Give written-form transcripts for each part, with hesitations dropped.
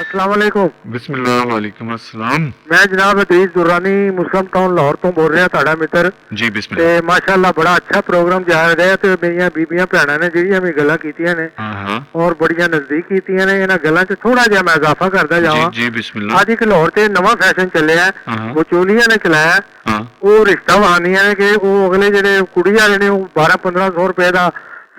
अस्सलाम वालेकुम। बिस्मिल्लाह वालेकुम अस्सलाम। मैं जनाब अदीस दुरानी मुस्लिम टाउन लाहौर तो बोल रहा ਤੁਹਾਡਾ ਮਿੱਤਰ जी ਤੇ बिस्मिल्लाह। ਮਾਸ਼ਾਅੱਲਾ ਬੜਾ ਅੱਛਾ ਪ੍ਰੋਗਰਾਮ ਜਾ ਰਿਹਾ ਤੇ ਮੇਰੀਆਂ ਬੀਬੀਆਂ ਭੈਣਾਂ ਨੇ ਜਿਹੜੀਆਂ ਵੀ ਗੱਲਾਂ ਕੀਤੀਆਂ ਨੇ हाँ हाँ ਔਰ ਬੜੀਆਂ ਨਜ਼ਦੀਕ ਕੀਤੀਆਂ ਨੇ ਇਹਨਾਂ ਗੱਲਾਂ 'ਚ ਥੋੜਾ ਜਿਹਾ ਮੈਂ ਇਜ਼ਾਫਾ ਕਰਦਾ जी ਜਾਵਾਂ। जी बिस्मिल्लाह। ਅੱਜ ਇੱਕ ਲਾਹੌਰ ਤੇ ਨਵਾਂ ਫੈਸ਼ਨ ਚੱਲਿਆ ਹੈ, हाँ हाँ ਵਿਚੋਲੀਆਂ ਨੇ ਚਲਾਇਆ ਹੈ। हाँ ਉਹ ਰਿਸ਼ਤਾ ਵਾਹਨੀਆਂ ਨੇ ਕਿ ਉਹ ਅਗਲੇ ਜਿਹੜੇ ਕੁੜੀ ਵਾਲੇ ਨੇ ਉਹ 12-1500 ਰੁਪਏ ਦਾ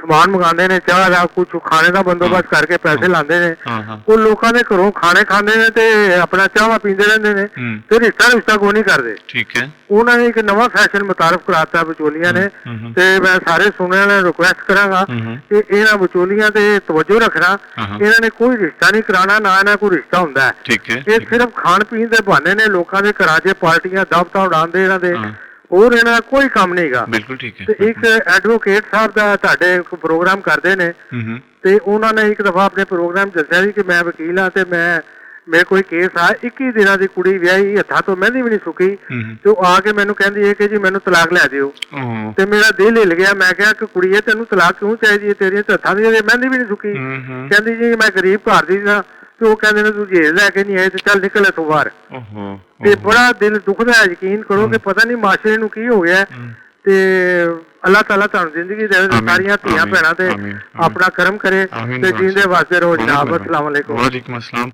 ਸਮਾਨ ਮੰਗਾਉਂਦੇ ਨੇ, ਚਾਹ ਦਾ ਕੁਝ ਖਾਣੇ ਦਾ ਬੰਦੋਬਸਤ ਕਰਕੇ ਪੈਸੇ ਲਾਉਂਦੇ ਨੇ। हाँ हाँ ਉਹ ਲੋਕਾਂ ਦੇ ਘਰੋਂ ਖਾਣੇ ਖਾਂਦੇ ਨੇ ਤੇ ਆਪਣਾ ਚਾਹਾਂ ਪੀਂਦੇ ਰਹਿੰਦੇ ਨੇ ਤੇ ਰਿਸ਼ਤਾ ਕੋਈ ਨਹੀਂ ਕਰਦੇ। ठीक है। ਉਹਨਾਂ ਨੇ ਇੱਕ ਨਵਾਂ ਫੈਸ਼ਨ ਮੁਤਾਰਫ ਕਰਾਤਾ ਵਿਚੋਲੀਆਂ ਨੇ ਤੇ ਮੈਂ ਸਾਰੇ ਸੁਣਿਆਂ ਨੂੰ ਰਿਕੁਐਸਟ ਕਰਾਂਗਾ ਕਿ ਇਹਨਾਂ ਵਿਚੋਲੀਆਂ ਤੇ ਤਵੱਜੋ ਰੱਖਣਾ। ਇਹਨਾਂ ਨੇ ਕੋਈ ਰਿਸ਼ਤਾ ਨਹੀਂ ਕਰਾਉਣਾ, ਨਾ ਇਹਨਾਂ ਕੋਈ ਰਿਸ਼ਤਾ ਹੁੰਦਾ ਹੈ। ठीक है। ਇਹ ਸਿਰਫ ਖਾਣ ਪੀਣ ਦੇ ਬਹਾਨੇ ਨੇ ਲੋਕਾਂ ਦੇ ਘਰਾਂ 'ਚ ਪਾਰਟੀਆਂ ਦਾਵਤਾਂ ਉਡਾਉਂਦੇ ਇਹਨਾਂ ਦੇ, ਹੋਰ ਇਹਨਾਂ ਦਾ ਕੋਈ ਕੰਮ ਨਹੀਂਗਾ। बिल्कुल ठीक है। ਤੇ ਇੱਕ ਐਡਵੋਕੇਟ ਸਾਹਿਬ ਦਾ ਤੁਹਾਡੇ ਪ੍ਰੋਗਰਾਮ ਕਰਦੇ ਨੇ ਤੇ ਉਹਨਾਂ ਨੇ ਇੱਕ ਦਫਾ ਆਪਣੇ ਪ੍ਰੋਗਰਾਮ ਦੱਸਿਆ ਸੀ ਕਿ ਮੈਂ ਵਕੀਲ ਹਾਂ ਤੇ ਮੇਰੇ ਕੋਈ ਕੇਸ ਆ 21 ਦਿਨਾਂ ਦੀ ਕੁੜੀ ਵਿਆਹੀ, ਹੱਥਾਂ ਤੋਂ ਮਹਿੰਦੀ ਵੀ ਨਹੀਂ ਸੁੱਕੀ ਤੇ ਉਹ ਆ ਕੇ ਮੈਨੂੰ ਕਹਿੰਦੀ ਹੈ ਕਿ ਜੀ ਮੈਨੂੰ ਤਲਾਕ ਲੈ ਦਿਓ। ਤੇ ਮੇਰਾ ਦਿਲ ਹਿੱਲ ਗਿਆ। ਮੈਂ ਕਿਹਾ ਕਿ ਕੁੜੀਏ ਤੈਨੂੰ ਤਲਾਕ ਕਿਉਂ ਚਾਹੀਦੀ ਹੈ, ਤੇਰੀਆਂ ਹੱਥਾਂ ਦੀ ਮਹਿੰਦੀ ਵੀ ਨਹੀਂ ਸੁੱਕੀ। ਕਹਿੰਦੀ ਜੀ ਮੈਂ ਗਰੀਬ ਘਰ ਦੀ ਸਾਂ ਤੇ ਉਹ ਕਹਿੰਦੇ ਨੇ ਤੂੰ ਜੇਲ੍ਹ ਲੈ ਕੇ ਨਹੀਂ ਆਏ ਤੇ ਚੱਲ ਨਿਕਲ ਇੱਥੋਂ ਬਾਹਰ। ਤੇ ਬੜਾ ਦਿਲ ਦੁਖਦਾ ਹੈ, ਯਕੀਨ ਕਰੋ ਕਿ ਪਤਾ ਨਹੀਂ ਮਾਸ਼ਰੇ ਨੂੰ ਕੀ ਹੋ ਗਿਆ। ਤੇ ਅੱਲਾਹ ਤਾਲਾ ਤੁਹਾਨੂੰ ਜ਼ਿੰਦਗੀ ਦੇਵੇ, ਸਾਰੀਆਂ ਧੀਆਂ ਭੈਣਾਂ ਤੇ ਆਪਣਾ ਕਰਮ ਕਰੇ ਤੇ ਜੀਂਦੇ ਵਾਸਤੇ ਰਹੋ ਜਨਾਬ। अस्सलाम वालेकुम। वालेकुम अस्सलाम।